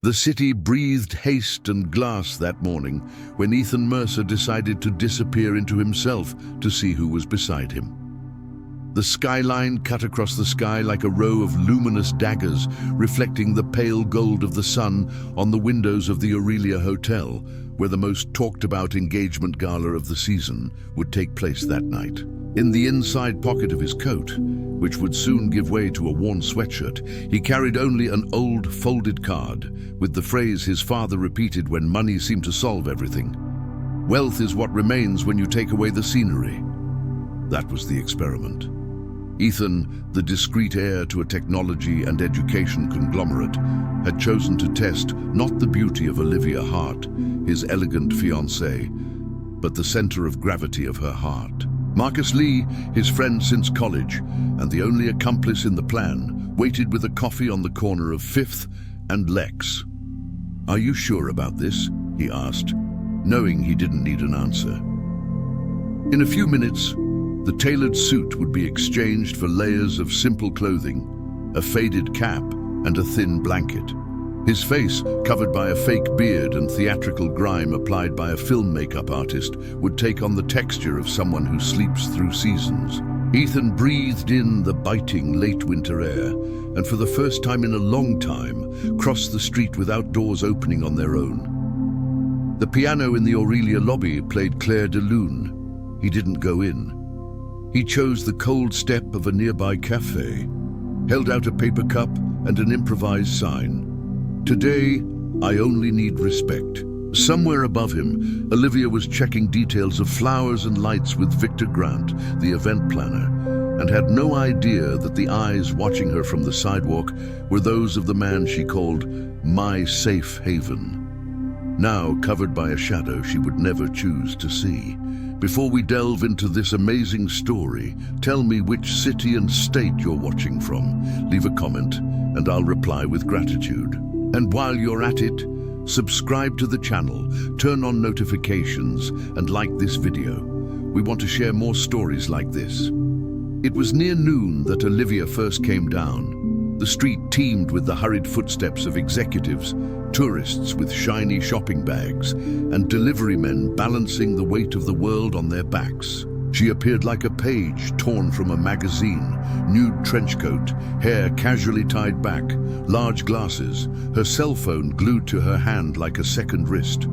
The city breathed haste and glass that morning when Ethan Mercer decided to disappear into himself to see who was beside him. The skyline cut across the sky like a row of luminous daggers, reflecting the pale gold of the sun on the windows of the Aurelia Hotel, where the most talked-about engagement gala of the season would take place that night. In the inside pocket of his coat, which would soon give way to a worn sweatshirt, he carried only an old folded card with the phrase his father repeated when money seemed to solve everything. "Wealth is what remains when you take away the scenery." That was the experiment. Ethan, the discreet heir to a technology and education conglomerate, had chosen to test not the beauty of Olivia Hart, his elegant fiancée, but the center of gravity of her heart. Marcus Lee, his friend since college, and the only accomplice in the plan, waited with a coffee on the corner of 5th and Lex. "Are you sure about this?" he asked, knowing he didn't need an answer. In a few minutes, the tailored suit would be exchanged for layers of simple clothing, a faded cap, and a thin blanket. His face, covered by a fake beard and theatrical grime applied by a film makeup artist, would take on the texture of someone who sleeps through seasons. Ethan breathed in the biting late winter air, and for the first time in a long time, crossed the street without doors opening on their own. The piano in the Aurelia lobby played Claire de Lune. He didn't go in. He chose the cold step of a nearby cafe, held out a paper cup and an improvised sign. "Today, I only need respect." Somewhere above him, Olivia was checking details of flowers and lights with Victor Grant, the event planner, and had no idea that the eyes watching her from the sidewalk were those of the man she called my safe haven. Now covered by a shadow she would never choose to see. Before we delve into this amazing story, tell me which city and state you're watching from. Leave a comment, and I'll reply with gratitude. And while you're at it, subscribe to the channel, turn on notifications, and like this video. We want to share more stories like this. It was near noon that Olivia first came down. The street teemed with the hurried footsteps of executives, tourists with shiny shopping bags, and delivery men balancing the weight of the world on their backs. She appeared like a page torn from a magazine, nude trench coat, hair casually tied back, large glasses, her cell phone glued to her hand like a second wrist.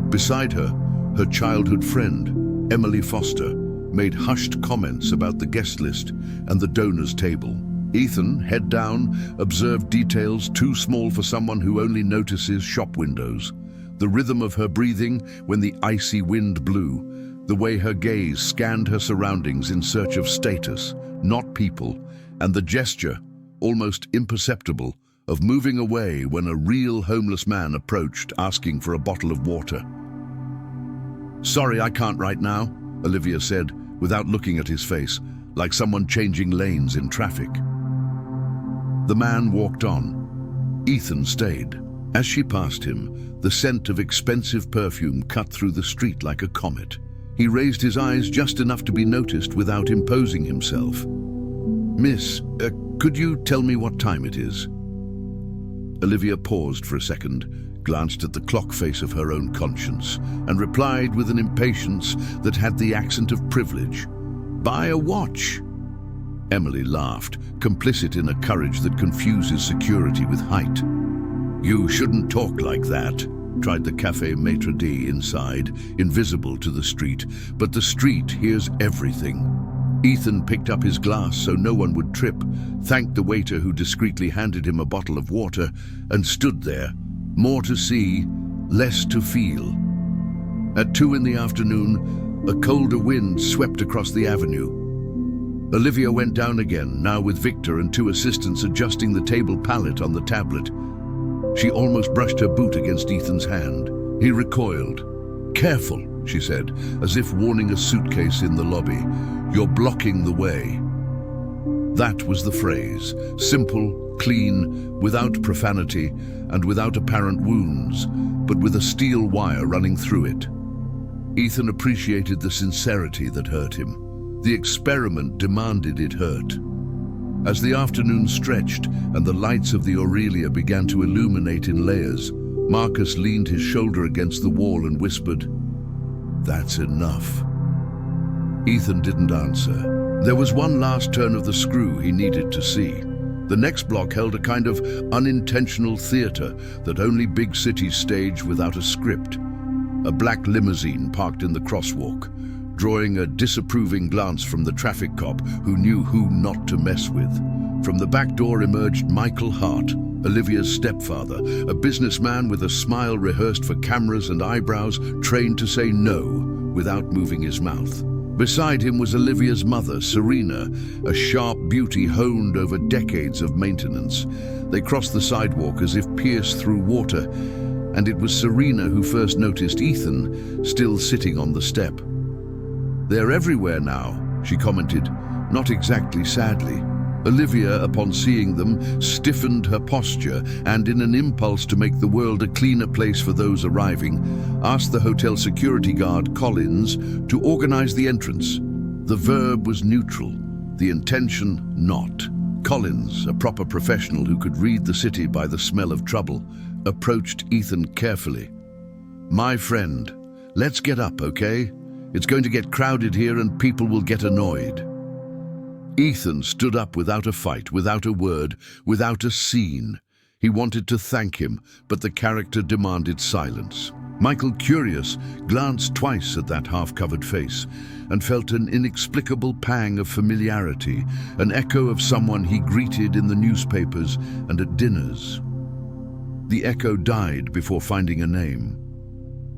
Beside her, her childhood friend, Emily Foster, made hushed comments about the guest list and the donors table. Ethan, head down, observed details too small for someone who only notices shop windows. The rhythm of her breathing when the icy wind blew, the way her gaze scanned her surroundings in search of status, not people, and the gesture, almost imperceptible, of moving away when a real homeless man approached asking for a bottle of water. "Sorry, I can't right now," Olivia said, without looking at his face, like someone changing lanes in traffic. The man walked on. Ethan stayed. As she passed him, the scent of expensive perfume cut through the street like a comet. He raised his eyes just enough to be noticed without imposing himself. "Miss, could you tell me what time it is?" Olivia paused for a second, glanced at the clock face of her own conscience, and replied with an impatience that had the accent of privilege. "Buy a watch." Emily laughed, complicit in a courage that confuses security with height. "You shouldn't talk like that," tried the cafe maitre d' inside, invisible to the street, but the street hears everything. Ethan picked up his glass so no one would trip, thanked the waiter who discreetly handed him a bottle of water, and stood there, more to see, less to feel. At 2 in the afternoon, a colder wind swept across the avenue. Olivia went down again, now with Victor and 2 assistants adjusting the table palette on the tablet. She almost brushed her boot against Ethan's hand. He recoiled. "Careful," she said, as if warning a suitcase in the lobby. "You're blocking the way." That was the phrase, simple, clean, without profanity, and without apparent wounds, but with a steel wire running through it. Ethan appreciated the sincerity that hurt him. The experiment demanded it hurt. As the afternoon stretched and the lights of the Aurelia began to illuminate in layers, Marcus leaned his shoulder against the wall and whispered, "That's enough." Ethan didn't answer. There was one last turn of the screw he needed to see. The next block held a kind of unintentional theater that only big cities stage without a script. A black limousine parked in the crosswalk, drawing a disapproving glance from the traffic cop who knew who not to mess with. From the back door emerged Michael Hart, Olivia's stepfather, a businessman with a smile rehearsed for cameras and eyebrows, trained to say no without moving his mouth. Beside him was Olivia's mother, Serena, a sharp beauty honed over decades of maintenance. They crossed the sidewalk as if pierced through water, and it was Serena who first noticed Ethan, still sitting on the step. "They're everywhere now," she commented, not exactly sadly. Olivia, upon seeing them, stiffened her posture and, in an impulse to make the world a cleaner place for those arriving, asked the hotel security guard, Collins, to organize the entrance. The verb was neutral, the intention not. Collins, a proper professional who could read the city by the smell of trouble, approached Ethan carefully. "My friend, let's get up, okay? It's going to get crowded here and people will get annoyed." Ethan stood up without a fight, without a word, without a scene. He wanted to thank him, but the character demanded silence. Michael, curious, glanced twice at that half-covered face and felt an inexplicable pang of familiarity, an echo of someone he greeted in the newspapers and at dinners. The echo died before finding a name.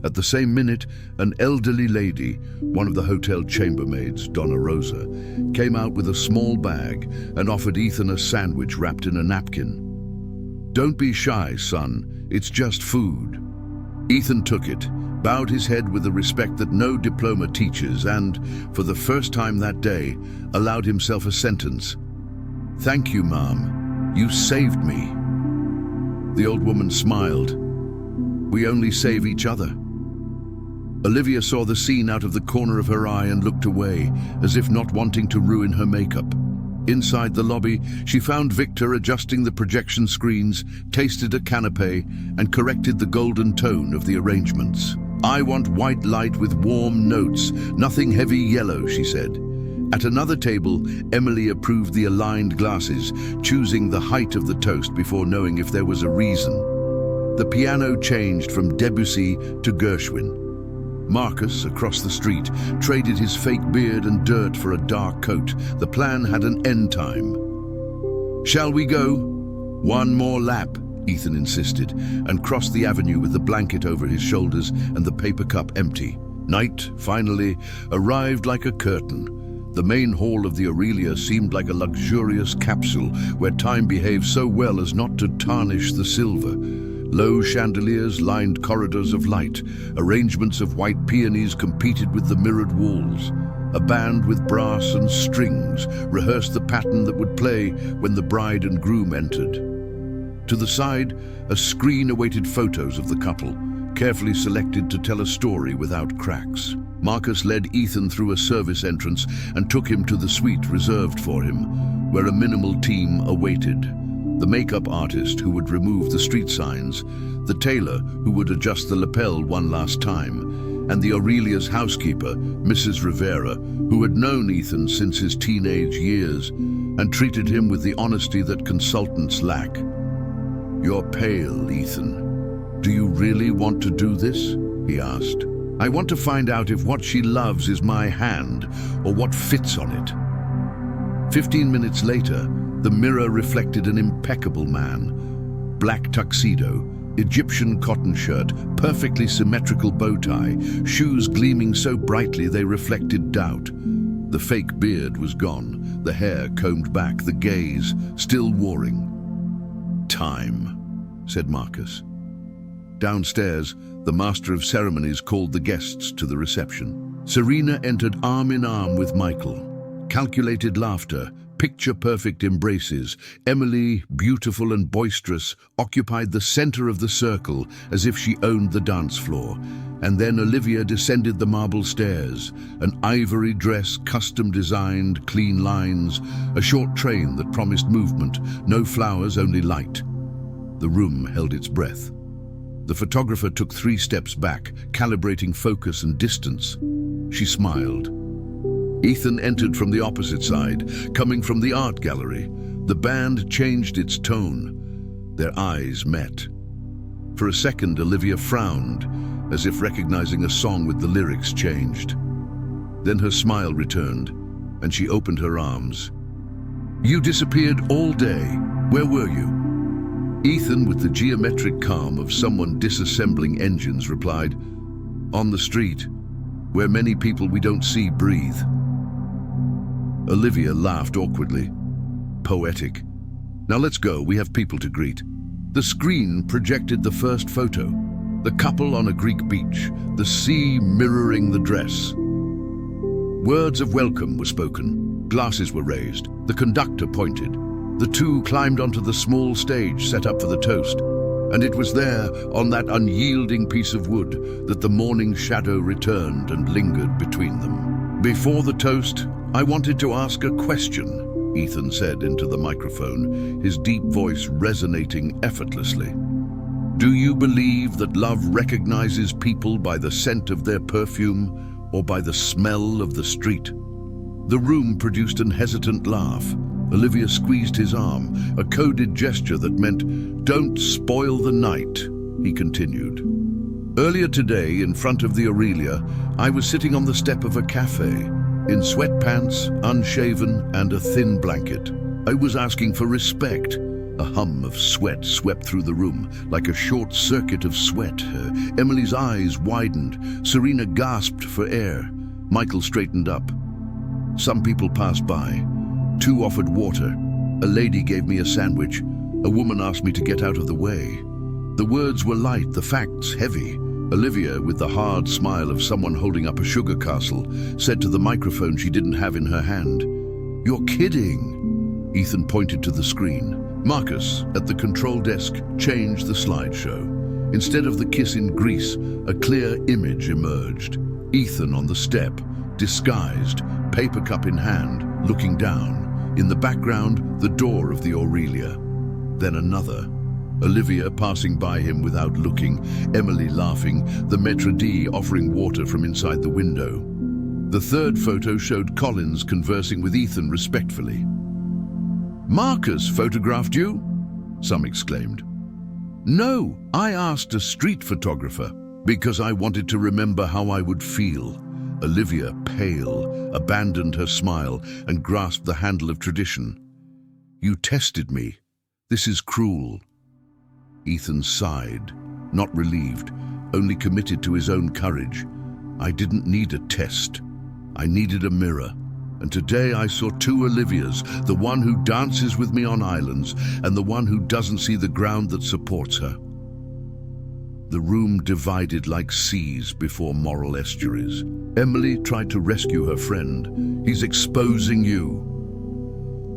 At the same minute, an elderly lady, one of the hotel chambermaids, Donna Rosa, came out with a small bag and offered Ethan a sandwich wrapped in a napkin. "Don't be shy, son. It's just food." Ethan took it, bowed his head with the respect that no diploma teaches, and, for the first time that day, allowed himself a sentence. "Thank you, Mom. You saved me." The old woman smiled. "We only save each other." Olivia saw the scene out of the corner of her eye and looked away, as if not wanting to ruin her makeup. Inside the lobby, she found Victor adjusting the projection screens, tasted a canapé, and corrected the golden tone of the arrangements. "I want white light with warm notes, nothing heavy yellow," she said. At another table, Emily approved the aligned glasses, choosing the height of the toast before knowing if there was a reason. The piano changed from Debussy to Gershwin. Marcus, across the street, traded his fake beard and dirt for a dark coat. The plan had an end time. "Shall we go?" "One more lap," Ethan insisted, and crossed the avenue with the blanket over his shoulders and the paper cup empty. Night, finally, arrived like a curtain. The main hall of the Aurelia seemed like a luxurious capsule where time behaved so well as not to tarnish the silver. Low chandeliers lined corridors of light. Arrangements of white peonies competed with the mirrored walls. A band with brass and strings rehearsed the pattern that would play when the bride and groom entered. To the side, a screen awaited photos of the couple, carefully selected to tell a story without cracks. Marcus led Ethan through a service entrance and took him to the suite reserved for him, where a minimal team awaited. The makeup artist who would remove the street signs, the tailor who would adjust the lapel one last time, and the Aurelia's housekeeper, Mrs. Rivera, who had known Ethan since his teenage years and treated him with the honesty that consultants lack. "You're pale, Ethan. Do you really want to do this?" he asked. "I want to find out if what she loves is my hand or what fits on it." 15 minutes later, the mirror reflected an impeccable man. Black tuxedo, Egyptian cotton shirt, perfectly symmetrical bow tie, shoes gleaming so brightly they reflected doubt. The fake beard was gone, the hair combed back, the gaze still warring. "Time," said Marcus. Downstairs, the master of ceremonies called the guests to the reception. Serena entered arm in arm with Michael. Calculated laughter, picture-perfect embraces. Emily, beautiful and boisterous, occupied the center of the circle as if she owned the dance floor. And then Olivia descended the marble stairs, an ivory dress, custom-designed, clean lines, a short train that promised movement, no flowers, only light. The room held its breath. The photographer took 3 steps back, calibrating focus and distance. She smiled. Ethan entered from the opposite side, coming from the art gallery. The band changed its tone. Their eyes met. For a second, Olivia frowned, as if recognizing a song with the lyrics changed. Then her smile returned, and she opened her arms. "You disappeared all day. Where were you?" Ethan, with the geometric calm of someone disassembling engines, replied, "On the street, where many people we don't see breathe." Olivia laughed awkwardly. Poetic. "Now let's go, we have people to greet." The screen projected the first photo. The couple on a Greek beach, the sea mirroring the dress. Words of welcome were spoken. Glasses were raised. The conductor pointed. The two climbed onto the small stage set up for the toast. And it was there, on that unyielding piece of wood, that the morning shadow returned and lingered between them. "Before the toast, I wanted to ask a question," Ethan said into the microphone, his deep voice resonating effortlessly. "Do you believe that love recognizes people by the scent of their perfume or by the smell of the street?" The room produced an hesitant laugh. Olivia squeezed his arm, a coded gesture that meant, "Don't spoil the night," he continued. "Earlier today, in front of the Aurelia, I was sitting on the step of a cafe, in sweatpants, unshaven, and a thin blanket. I was asking for respect." A hum of sweat swept through the room, like a short circuit of sweat. Emily's eyes widened. Serena gasped for air. Michael straightened up. Some people passed by. 2 offered water. A lady gave me a sandwich. A woman asked me to get out of the way. The words were light, the facts heavy. Olivia, with the hard smile of someone holding up a sugar castle, said to the microphone she didn't have in her hand, "You're kidding." Ethan pointed to the screen. Marcus, at the control desk, changed the slideshow. Instead of the kiss in Greece, a clear image emerged. Ethan on the step, disguised, paper cup in hand, looking down. In the background, the door of the Aurelia. Then another. Olivia passing by him without looking, Emily laughing, the maître d' offering water from inside the window. The third photo showed Collins conversing with Ethan respectfully. "Marcus photographed you?" some exclaimed. "No, I asked a street photographer because I wanted to remember how I would feel." Olivia, pale, abandoned her smile and grasped the handle of tradition. "You tested me. This is cruel." Ethan sighed, not relieved, only committed to his own courage. "I didn't need a test. I needed a mirror. And today I saw 2 Olivias, the one who dances with me on islands and the one who doesn't see the ground that supports her." The room divided like seas before moral estuaries. Emily tried to rescue her friend. "He's exposing you."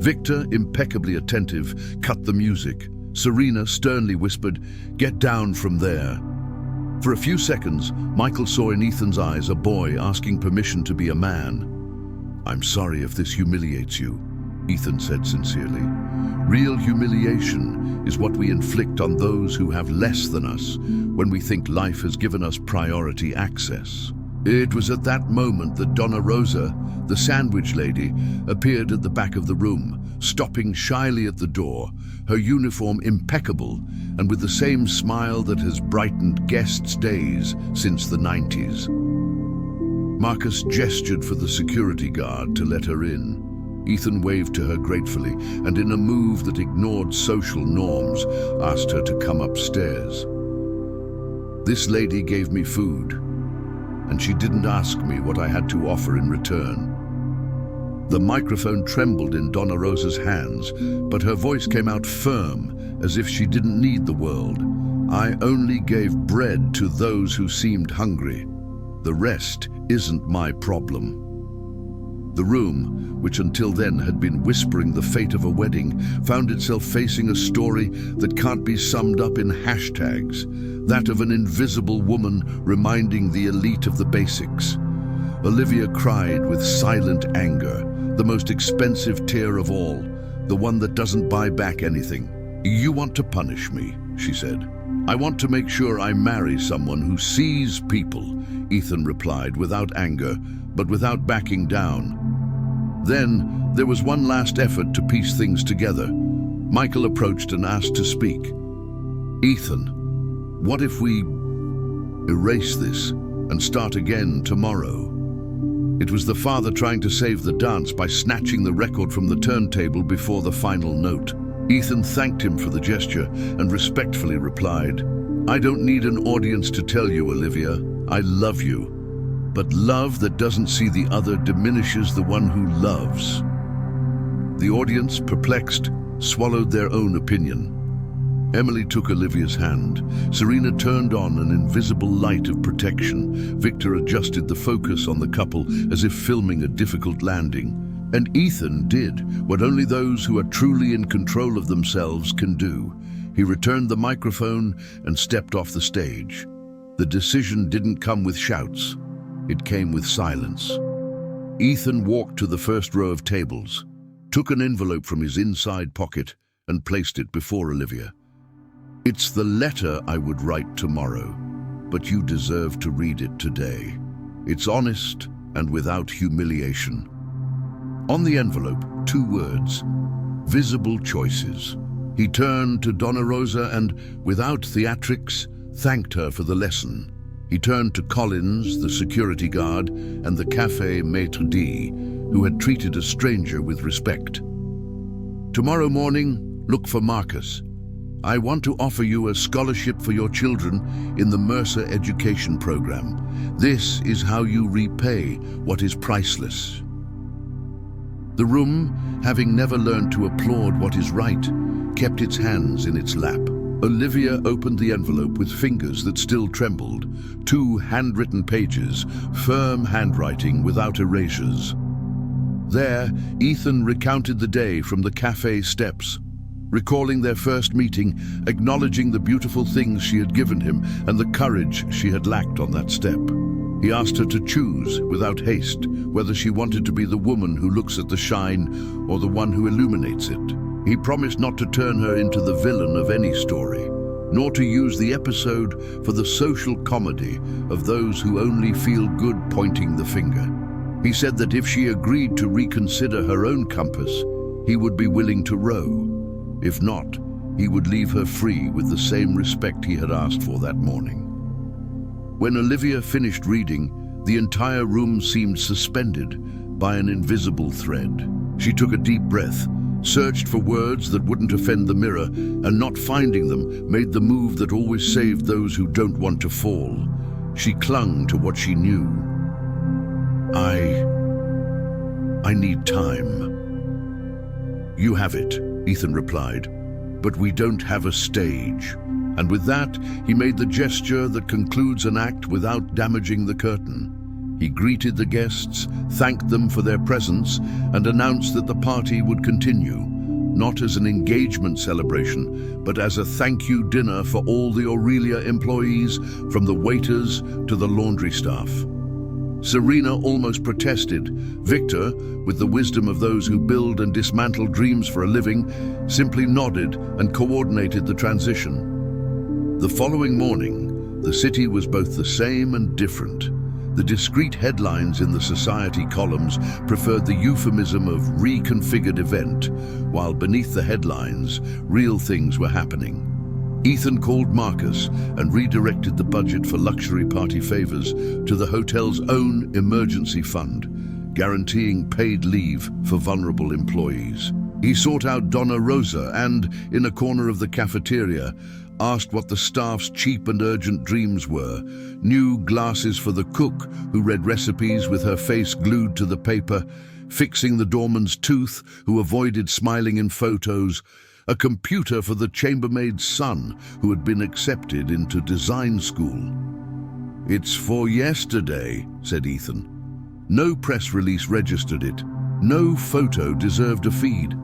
Victor, impeccably attentive, cut the music. Serena sternly whispered, "Get down from there." For a few seconds, Michael saw in Ethan's eyes a boy asking permission to be a man. "I'm sorry if this humiliates you," Ethan said sincerely. "Real humiliation is what we inflict on those who have less than us when we think life has given us priority access." It was at that moment that Donna Rosa, the sandwich lady, appeared at the back of the room, stopping shyly at the door, her uniform impeccable and with the same smile that has brightened guests' days since the 90s. Marcus gestured for the security guard to let her in. Ethan waved to her gratefully and, in a move that ignored social norms, asked her to come upstairs. "This lady gave me food, and she didn't ask me what I had to offer in return." The microphone trembled in Donna Rosa's hands, but her voice came out firm, as if she didn't need the world. "I only gave bread to those who seemed hungry. The rest isn't my problem." The room, which until then had been whispering the fate of a wedding, found itself facing a story that can't be summed up in hashtags, that of an invisible woman reminding the elite of the basics. Olivia cried with silent anger, the most expensive tear of all, the one that doesn't buy back anything. "You want to punish me," she said. "I want to make sure I marry someone who sees people," Ethan replied without anger, but without backing down. Then there was one last effort to piece things together. Michael approached and asked to speak. "Ethan, what if we erase this and start again tomorrow?" It was the father trying to save the dance by snatching the record from the turntable before the final note. Ethan thanked him for the gesture and respectfully replied, "I don't need an audience to tell you, Olivia, I love you. But love that doesn't see the other diminishes the one who loves." The audience, perplexed, swallowed their own opinion. Emily took Olivia's hand. Serena turned on an invisible light of protection. Victor adjusted the focus on the couple as if filming a difficult landing. And Ethan did what only those who are truly in control of themselves can do. He returned the microphone and stepped off the stage. The decision didn't come with shouts. It came with silence. Ethan walked to the first row of tables, took an envelope from his inside pocket, and placed it before Olivia. "It's the letter I would write tomorrow, but you deserve to read it today. It's honest and without humiliation." On the envelope, 2 words: visible choices. He turned to Donna Rosa and, without theatrics, thanked her for the lesson. He turned to Collins, the security guard, and the café maître d', who had treated a stranger with respect. "Tomorrow morning, look for Marcus. I want to offer you a scholarship for your children in the Mercer education program. This is how you repay what is priceless." The room, having never learned to applaud what is right, kept its hands in its lap. Olivia opened the envelope with fingers that still trembled. 2 handwritten pages, firm handwriting without erasures. There, Ethan recounted the day from the cafe steps, recalling their first meeting, acknowledging the beautiful things she had given him and the courage she had lacked on that step. He asked her to choose, without haste, whether she wanted to be the woman who looks at the shine or the one who illuminates it. He promised not to turn her into the villain of any story, nor to use the episode for the social comedy of those who only feel good pointing the finger. He said that if she agreed to reconsider her own compass, he would be willing to row. If not, he would leave her free with the same respect he had asked for that morning. When Olivia finished reading, the entire room seemed suspended by an invisible thread. She took a deep breath, searched for words that wouldn't offend the mirror, and not finding them made the move that always saved those who don't want to fall. She clung to what she knew. I need time." "You have it," Ethan replied, "but we don't have a stage." And with that, he made the gesture that concludes an act without damaging the curtain. He greeted the guests, thanked them for their presence, and announced that the party would continue, not as an engagement celebration, but as a thank you dinner for all the Aurelia employees, from the waiters to the laundry staff. Serena almost protested. Victor, with the wisdom of those who build and dismantle dreams for a living, simply nodded and coordinated the transition. The following morning, the city was both the same and different. The discreet headlines in the society columns preferred the euphemism of reconfigured event, while beneath the headlines, real things were happening. Ethan called Marcus and redirected the budget for luxury party favors to the hotel's own emergency fund, guaranteeing paid leave for vulnerable employees. He sought out Donna Rosa and, in a corner of the cafeteria, asked what the staff's cheap and urgent dreams were. New glasses for the cook, who read recipes with her face glued to the paper, fixing the doorman's tooth, who avoided smiling in photos, a computer for the chambermaid's son, who had been accepted into design school. "It's for yesterday," said Ethan. No press release registered it. No photo deserved a feed.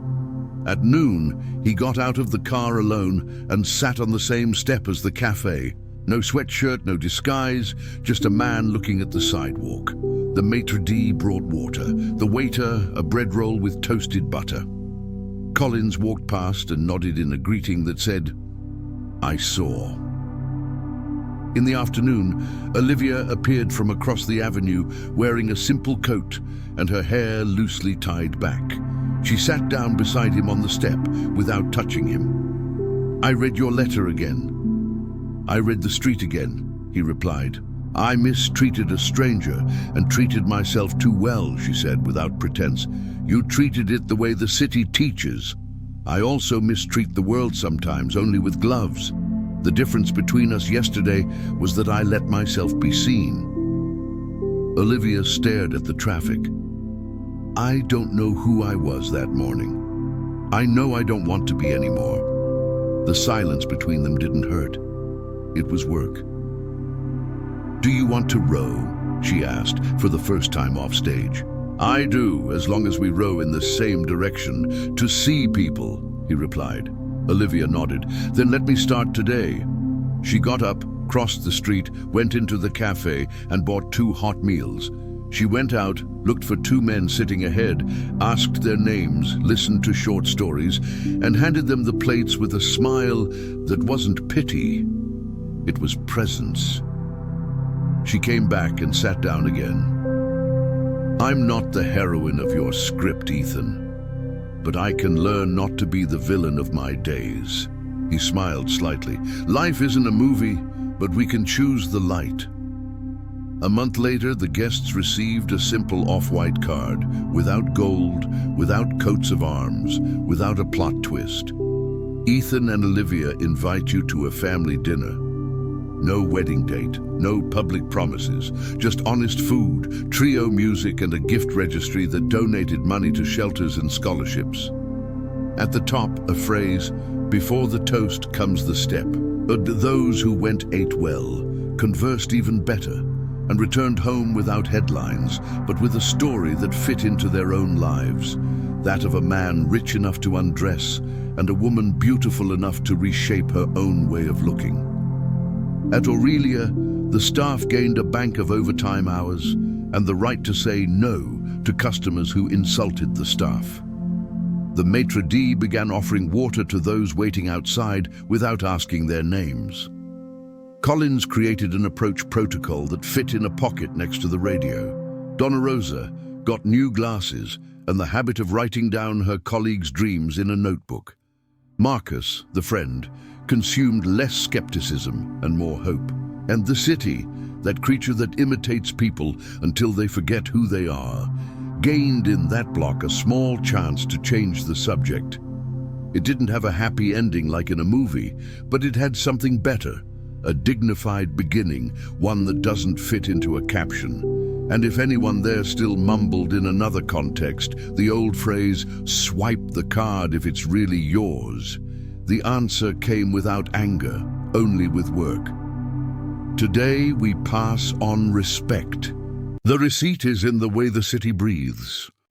At noon, he got out of the car alone and sat on the same step as the cafe. No sweatshirt, no disguise, just a man looking at the sidewalk. The maitre d' brought water, the waiter a bread roll with toasted butter. Collins walked past and nodded in a greeting that said, "I saw." In the afternoon, Olivia appeared from across the avenue wearing a simple coat and her hair loosely tied back. She sat down beside him on the step without touching him. "I read your letter again." "I read the street again," he replied. "I mistreated a stranger and treated myself too well," she said without pretense. "You treated it the way the city teaches. I also mistreat the world sometimes, only with gloves. The difference between us yesterday was that I let myself be seen." Olivia stared at the traffic. "I don't know who I was that morning. I know I don't want to be anymore." The silence between them didn't hurt. It was work. "Do you want to row?" she asked for the first time off stage. "I do, as long as we row in the same direction, to see people," he replied. Olivia nodded. "Then let me start today." She got up, crossed the street, went into the cafe and bought 2 hot meals. She went out, looked for 2 men sitting ahead, asked their names, listened to short stories, and handed them the plates with a smile that wasn't pity. It was presence. She came back and sat down again. "I'm not the heroine of your script, Ethan, but I can learn not to be the villain of my days." He smiled slightly. "Life isn't a movie, but we can choose the light." A month later, the guests received a simple off-white card, without gold, without coats of arms, without a plot twist. "Ethan and Olivia invite you to a family dinner. No wedding date, no public promises, just honest food, trio music, and a gift registry that donated money to shelters and scholarships." At the top, a phrase, "Before the toast comes the step." But those who went ate well, conversed even better, and returned home without headlines, but with a story that fit into their own lives, that of a man rich enough to undress and a woman beautiful enough to reshape her own way of looking. At Aurelia, the staff gained a bank of overtime hours and the right to say no to customers who insulted the staff. The maitre d' began offering water to those waiting outside without asking their names. Collins created an approach protocol that fit in a pocket next to the radio. Donna Rosa got new glasses and the habit of writing down her colleagues' dreams in a notebook. Marcus, the friend, consumed less skepticism and more hope. And the city, that creature that imitates people until they forget who they are, gained in that block a small chance to change the subject. It didn't have a happy ending like in a movie, but it had something better, a dignified beginning, one that doesn't fit into a caption. And if anyone there still mumbled in another context, the old phrase, "Swipe the card if it's really yours," the answer came without anger, only with work. Today we pass on respect. The receipt is in the way the city breathes.